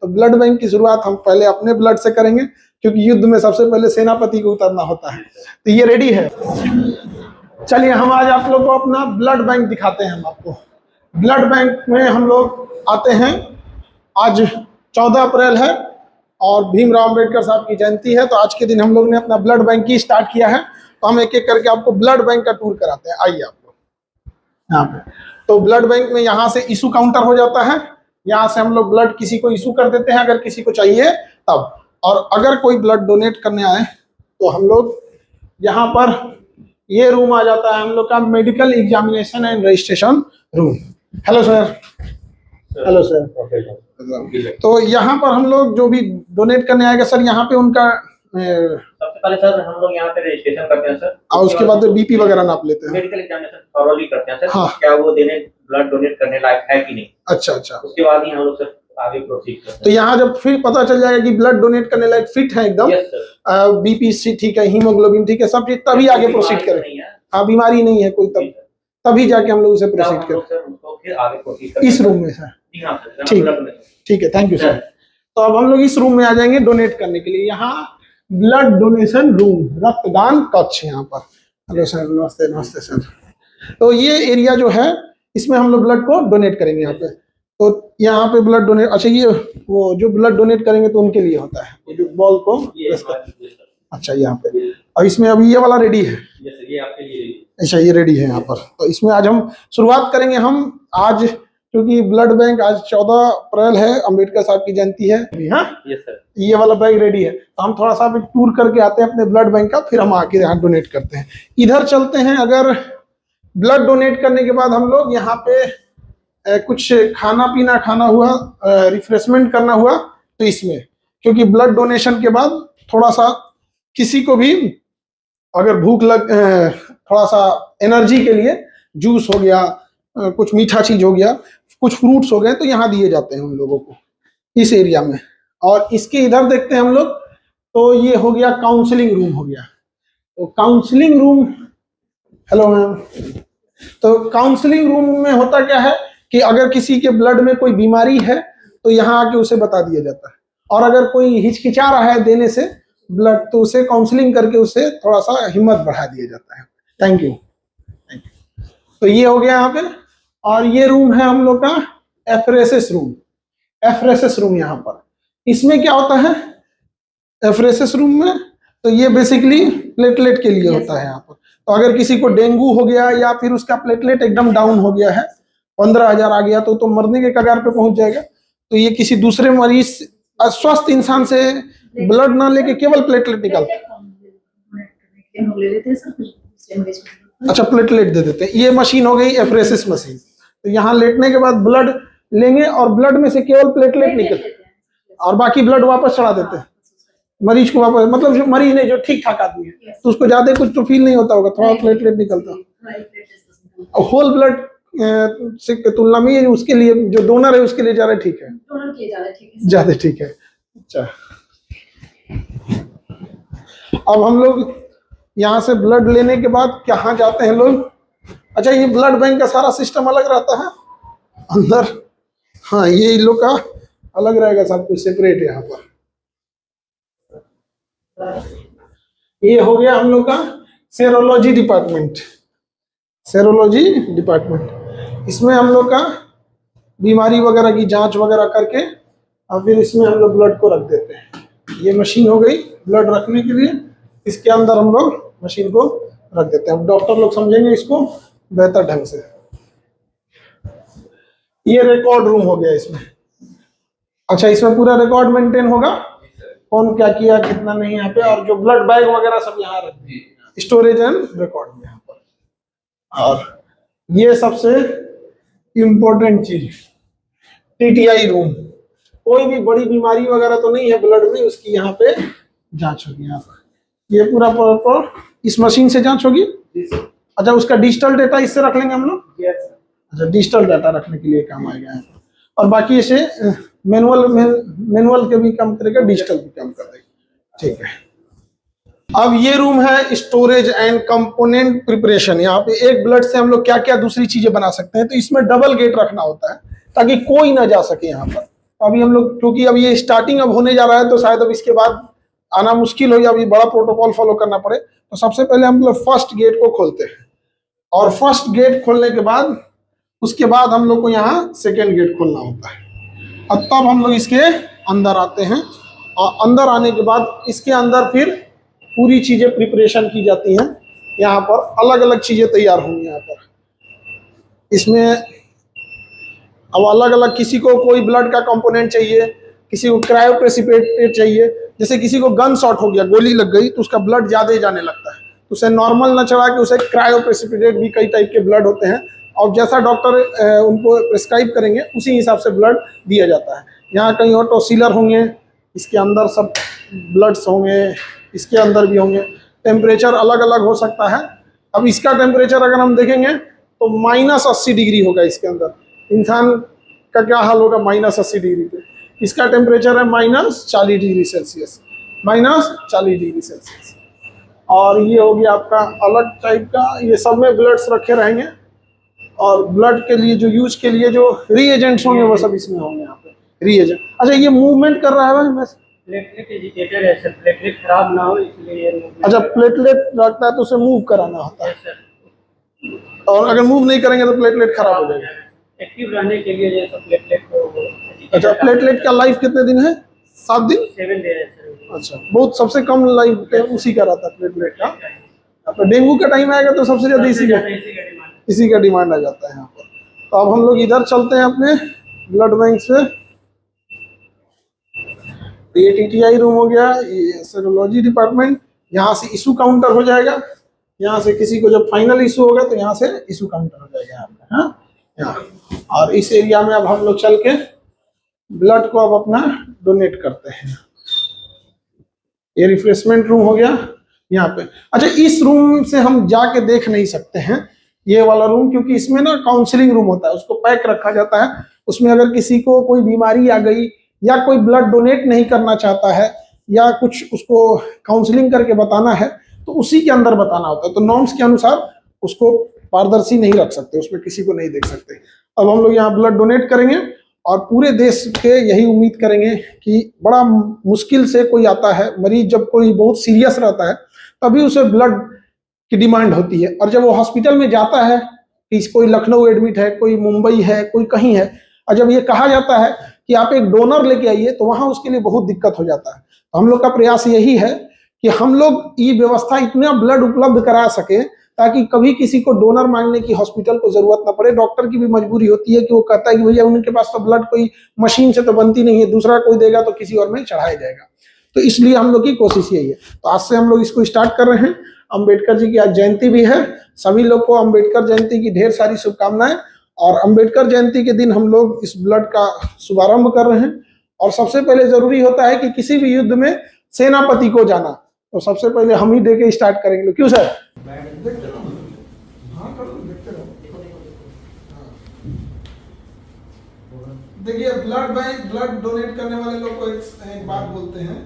तो blood bank की शुरुआत हम पहले अपने ब्लड से करेंगे, क्योंकि युद्ध में सबसे पहले सेनापति को उतरना होता है। तो ये रेडी है। चलिए हम आज आप लोग को अपना ब्लड बैंक दिखाते हैं। हम आपको ब्लड बैंक में हम लोग आते हैं। आज 14 अप्रैल है और भीमराव अंबेडकर साहब की जयंती है, तो आज के दिन हम लोग ने अपना ब्लड बैंक ही स्टार्ट किया है। तो हम एक एक करके आपको ब्लड बैंक का टूर कराते हैं। आइए आप लोग यहाँ पे। तो ब्लड बैंक में यहाँ से इशू काउंटर हो जाता है। यहाँ से हम लोग ब्लड किसी को इशू कर देते हैं अगर किसी को चाहिए तब। और अगर कोई ब्लड डोनेट करने आए तो हम लोग यहाँ पर, ये रूम आ जाता है हम लोग का medical examination and registration room. Hello sir. Hello sir. तो यहाँ पर हम लोग जो भी डोनेट करने आएगा सर, यहाँ पे उनका सबसे पहले सर हम लोग यहाँ पे रजिस्ट्रेशन करते हैं सर, और उसके बाद बीपी वगैरह नाप लेते हैं, मेडिकल एग्जामिनेशन थॉरोली करते हैं सर। हाँ। क्या वो देने ब्लड डोनेट करने लायक है कि नहीं। अच्छा अच्छा। उसके बाद ही हम लोग सर आगे प्रोसीड करते हैं। तो यहाँ जब फिर पता चल जाएगा कि ब्लड डोनेट करने लायक फिट है एकदम, बीपी ठीक है, हीमोग्लोबिन ठीक है, सब चीज, तभी आगे प्रोसीड करें। हाँ, बीमारी नहीं है कोई, तभी जाके हम लोग उसे प्रोसीड करें इस रूम में सर। ठीक है, थैंक यू सर। तो अब हम लोग इस रूम में आ जाएंगे डोनेट करने के लिए। यहाँ ब्लड डोनेशन रूम, रक्तदान कक्ष यहाँ पर। हेलो सर, नमस्ते। नमस्ते सर। तो ये एरिया जो है इसमें हम लोग ब्लड को डोनेट करेंगे यहाँ पे। तो यहाँ पे ब्लड डोनेट, अच्छा ये वो जो ब्लड डोनेट करेंगे तो उनके लिए होता है, जो बॉल को। अच्छा यहाँ पे, और इसमें अभी ये वाला रेडी है। ये आपके लिए। अच्छा ये रेडी है यहाँ पर। तो इसमें आज हम शुरुआत करेंगे। हम आज क्योंकि ब्लड बैंक आज 14 अप्रैल है, अंबेडकर साहब की जयंती है। हाँ यस सर। ये वाला बैग रेडी है। तो हम थोड़ा सा टूर करके आते हैं अपने ब्लड बैंक का, फिर हम आके यहाँ डोनेट करते हैं। इधर चलते हैं। अगर ब्लड डोनेट करने के बाद हम लोग यहाँ पे कुछ खाना पीना खाना हुआ, रिफ्रेशमेंट करना हुआ, तो इसमें क्योंकि ब्लड डोनेशन के बाद थोड़ा सा किसी को भी अगर भूख लग, थोड़ा सा एनर्जी के लिए जूस हो गया, कुछ मीठा चीज हो गया, कुछ फ्रूट्स हो गए, तो यहाँ दिए जाते हैं उन लोगों को इस एरिया में। और इसके इधर देखते हैं हम लोग, तो ये हो गया काउंसलिंग रूम हो गया। तो काउंसलिंग रूम, हेलो मैम। तो काउंसलिंग रूम में होता क्या है कि अगर किसी के ब्लड में कोई बीमारी है तो यहाँ आके उसे बता दिया जाता है, और अगर कोई हिचकिचा रहा है देने से ब्लड, तो उसे काउंसलिंग करके उसे थोड़ा सा हिम्मत बढ़ा दिया जाता है। Thank you. तो ये हो गया यहाँ पे। और ये रूम है हम लोग का एफरेसिस रूम। एफरेसिस रूम यहाँ पर, इसमें क्या होता है एफरेसिस रूम में, तो ये बेसिकली प्लेटलेट के लिए होता है यहाँ पर। तो अगर किसी को डेंगू हो गया या फिर उसका प्लेटलेट एकदम डाउन हो गया है, 15,000 आ गया, तो मरने के कगार पे पहुंच जाएगा। तो ये किसी दूसरे मरीज, अस्वस्थ इंसान से ब्लड ना लेके केवल प्लेटलेट निकालते हैं। अच्छा, प्लेटलेट दे देते हैं। ये मशीन हो गई एफरेसिस मशीन। तो यहाँ लेटने के बाद ब्लड लेंगे और ब्लड में से केवल प्लेटलेट निकल, और बाकी ब्लड वापस चढ़ा देते हैं मरीज को वापस। मतलब जो मरीज नहीं, जो ठीक ठाक आदमी है, तो उसको ज्यादा कुछ तो फील नहीं होता होगा, थोड़ा प्लेटलेट निकलता। और होल ब्लड से तुलना में उसके लिए जो डोनर है उसके लिए ज्यादा ठीक है, ज्यादा ठीक है। अच्छा, अब हम लोग यहाँ से ब्लड लेने के बाद कहाँ जाते हैं लोग। अच्छा, ये ब्लड बैंक का सारा सिस्टम अलग रहता है अंदर। हाँ, ये इन लोग का अलग रहेगा, सब कुछ सेपरेट है यहाँ पर। ये हो गया हम लोग का सेरोलॉजी डिपार्टमेंट। सेरोलॉजी डिपार्टमेंट, इसमें हम लोग का बीमारी वगैरह की जांच वगैरह करके और फिर इसमें हम लोग ब्लड को रख देते हैं। ये मशीन हो गई ब्लड रखने के लिए, इसके अंदर हम लोग मशीन को रख देते हैं। अब डॉक्टर लोग समझेंगे इसको बेहतर ढंग से। ये रिकॉर्ड रूम हो गया इसमें। अच्छा, इसमें पूरा रिकॉर्ड मेंटेन होगा, कौन क्या किया कितना नहीं यहाँ पे, और जो ब्लड बैग वगैरह सब यहाँ रख दिए, स्टोरेज एंड रिकॉर्ड में यहाँ पर। और ये सबसे इम्पोर्टेंट चीज, टीटीआई रूम। कोई भी बड़ी बीमारी वगैरह तो नहीं है ब्लड में, उसकी यहाँ पे जांच होगी। यहाँ पर ये पूरा प्रॉपर इस मशीन से जांच होगी। अच्छा, उसका डिजिटल डेटा इससे रख लेंगे हम लोग। अच्छा, डिजिटल डाटा रखने के लिए काम आएगा यहाँ पर। और बाकी इसे मैनुअल के भी काम करेगा, डिजिटल भी काम कर देगा। ठीक है। अब ये रूम है स्टोरेज एंड कंपोनेंट प्रिपरेशन। यहाँ पे एक ब्लड से हम लोग क्या क्या दूसरी चीजें बना सकते हैं। तो इसमें डबल गेट रखना होता है ताकि कोई ना जा सके यहाँ पर। तो तो अभी हम लोग, क्योंकि अब ये स्टार्टिंग अब होने जा रहा है, तो शायद अब इसके बाद आना मुश्किल हो या अभी बड़ा प्रोटोकॉल फॉलो करना पड़े। तो सबसे पहले हम लोग फर्स्ट गेट को खोलते हैं, और फर्स्ट गेट खोलने के बाद उसके बाद हम लोग को यहाँ सेकेंड गेट खोलना होता है। अब तब हम लोग इसके अंदर आते हैं, और अंदर आने के बाद इसके अंदर फिर पूरी चीज़ें प्रिपरेशन की जाती हैं। यहाँ पर अलग अलग चीज़ें तैयार होंगी। यहाँ पर इसमें अब अलग अलग, किसी को कोई ब्लड का कंपोनेंट चाहिए, किसी को क्रायोप्रेसिपिटेट चाहिए। जैसे किसी को गन शॉट हो गया, गोली लग गई, तो उसका ब्लड ज़्यादा ही जाने लगता है, तो उसे नॉर्मल ना चढ़ा के उसे क्रायोप्रेसिपिटेट भी कई टाइप के ब्लड होते हैं, और जैसा डॉक्टर उनको प्रिस्क्राइब करेंगे उसी हिसाब से ब्लड दिया जाता है। यहाँ कहीं ऑटो सीलर होंगे, इसके अंदर सब ब्लड्स होंगे, इसके अंदर भी होंगे। टेम्परेचर अलग अलग हो सकता है। अब इसका टेम्परेचर अगर हम देखेंगे तो -80 डिग्री होगा इसके अंदर। इंसान का क्या हाल होगा -80 डिग्री पे? इसका टेम्परेचर है -40 डिग्री सेल्सियस, -40 डिग्री सेल्सियस। और ये हो गया आपका अलग टाइप का, ये सब में ब्लड्स रखे रहेंगे, और ब्लड के लिए जो यूज के लिए जो रीएजेंट्स होंगे वो सब इसमें होंगे। यहाँ पे रीएजेंट। अच्छा, ये मूवमेंट कर रहा है भाई? प्लेटलेट एजिटेटर है सर, प्लेटलेट खराब ना हो इसलिए। अच्छा, प्लेटलेट रखता है तो उसे मूव कराना होता है, और अगर मूव नहीं करेंगे तो प्लेटलेट खराब हो जाएगा। एक्टिव रहने के लिए जैसे प्लेटलेट को। अच्छा, प्लेटलेट का लाइफ कितने दिन है? 7 दिन, 7 डे है सर। अच्छा, बहुत सबसे कम लाइफ उसी का रहता है प्लेटलेट का। अब डेंगू का टाइम आएगा तो सबसे ज्यादा इसी का डिमांड आ जाता है यहाँ पर। तो अब हम लोग इधर चलते हैं अपने ब्लड बैंक से। ये टीटीआई रूम हो गया, ये सेरोलॉजी डिपार्टमेंट। यहाँ से इशू काउंटर हो जाएगा, यहाँ से किसी को जब फाइनल इशू होगा तो यहाँ से इशू काउंटर हो जाएगा यहाँ पे। हाँ, यहाँ और इस एरिया में अब हम लोग चल के ब्लड को अब अपना डोनेट करते हैं। ये रिफ्रेशमेंट रूम हो गया यहाँ पे। अच्छा, इस रूम से हम जाके देख नहीं सकते हैं ये वाला रूम, क्योंकि इसमें ना काउंसलिंग रूम होता है, उसको पैक रखा जाता है। उसमें अगर किसी को कोई बीमारी आ गई या कोई ब्लड डोनेट नहीं करना चाहता है या कुछ उसको काउंसलिंग करके बताना है तो उसी के अंदर बताना होता है। तो नॉर्म्स के अनुसार उसको पारदर्शी नहीं रख सकते, उसमें किसी को नहीं देख सकते। अब हम लोग यहाँ ब्लड डोनेट करेंगे, और पूरे देश के यही उम्मीद करेंगे कि बड़ा मुश्किल से कोई आता है मरीज, जब कोई बहुत सीरियस रहता है तभी उसे ब्लड की डिमांड होती है। और जब वो हॉस्पिटल में जाता है कि कोई लखनऊ एडमिट है, कोई मुंबई है, कोई कहीं है, और जब ये कहा जाता है कि आप एक डोनर लेके आइए, तो वहां उसके लिए बहुत दिक्कत हो जाता है। तो हम लोग का प्रयास यही है कि हम लोग ये व्यवस्था इतना ब्लड उपलब्ध करा सके ताकि कभी किसी को डोनर मांगने की हॉस्पिटल को जरूरत ना पड़े। डॉक्टर की भी मजबूरी होती है कि वो कहता है कि भैया उनके पास तो ब्लड कोई मशीन से तो बनती नहीं है, दूसरा कोई देगा तो किसी और में चढ़ाया जाएगा। तो इसलिए हम लोग की कोशिश यही है। तो आज से हम लोग इसको स्टार्ट कर रहे हैं। अंबेडकर जी की आज जयंती भी है, सभी लोग को अंबेडकर जयंती की ढेर सारी शुभकामनाएं। और अंबेडकर जयंती के दिन हम लोग इस ब्लड का शुभारंभ कर रहे हैं। और सबसे पहले जरूरी होता है कि किसी भी युद्ध में सेनापति को जाना, तो सबसे पहले हम ही दे के स्टार्ट करेंगे। क्यों सर? देखते रहो, हाँ करो, देखते रहो। देखिए, ब्लड बैंक, ब्लड डोनेट करने वाले लोग को एक बात बोलते हैं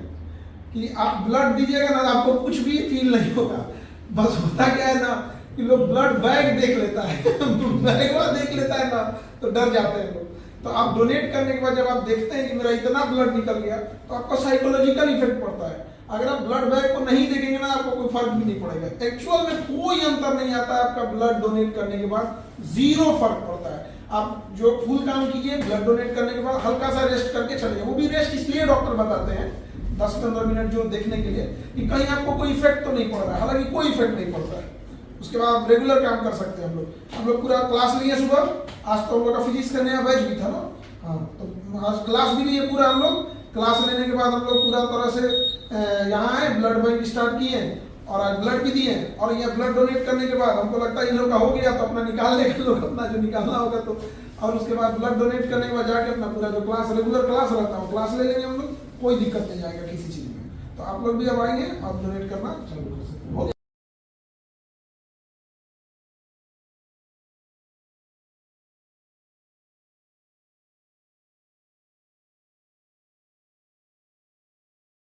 कि आप ब्लड दीजिएगा ना, आपको कुछ भी फील नहीं होगा। बस होता क्या है ना कि लोग ब्लड बैग देख लेता है बैग देख लेता है ना, तो डर जाते हैं लोग। तो आप डोनेट करने के बाद जब आप देखते हैं कि मेरा इतना ब्लड निकल गया, तो आपको साइकोलॉजिकल इफेक्ट पड़ता है। अगर आप ब्लड बैग को नहीं देखेंगे ना, आपको कोई फर्क भी नहीं पड़ेगा। एक्चुअल में कोई अंतर नहीं आता है आपका ब्लड डोनेट करने के बाद, 0 फर्क पड़ता है। आप जो फुल काम कीजिए, ब्लड डोनेट करने के बाद हल्का सा रेस्ट करके चलिए। वो भी रेस्ट इसलिए डॉक्टर बताते हैं 10-15 मिनट जो देखने के लिए कि कहीं आपको कोई इफेक्ट तो नहीं पड़ रहा है। हालांकि कोई इफेक्ट नहीं पड़ता है। उसके बाद आप रेगुलर काम कर सकते हैं। हम लोग पूरा क्लास लिए सुबह। आज तो हम लोग का फिजिक्स का नया बैच भी था ना, हाँ, तो आज क्लास भी लिए पूरा। हम लोग क्लास लेने के बाद हम लोग पूरा तरह से यहाँ आए, ब्लड बैंक स्टार्ट किए और आज ब्लड भी दिए। और ये ब्लड डोनेट करने के बाद हमको लगता है इन लोग का हो गया तो अपना निकाल लेंगे लोग अपना जो निकालना होगा तो। और उसके बाद ब्लड डोनेट करने के बाद जाके अपना पूरा जो क्लास रेगुलर क्लास रहता है क्लास ले लेंगे हम लोग। कोई दिक्कत नहीं आएगा किसी चीज़ में। तो आप लोग भी अब आएंगे, आप डोनेट करना चालू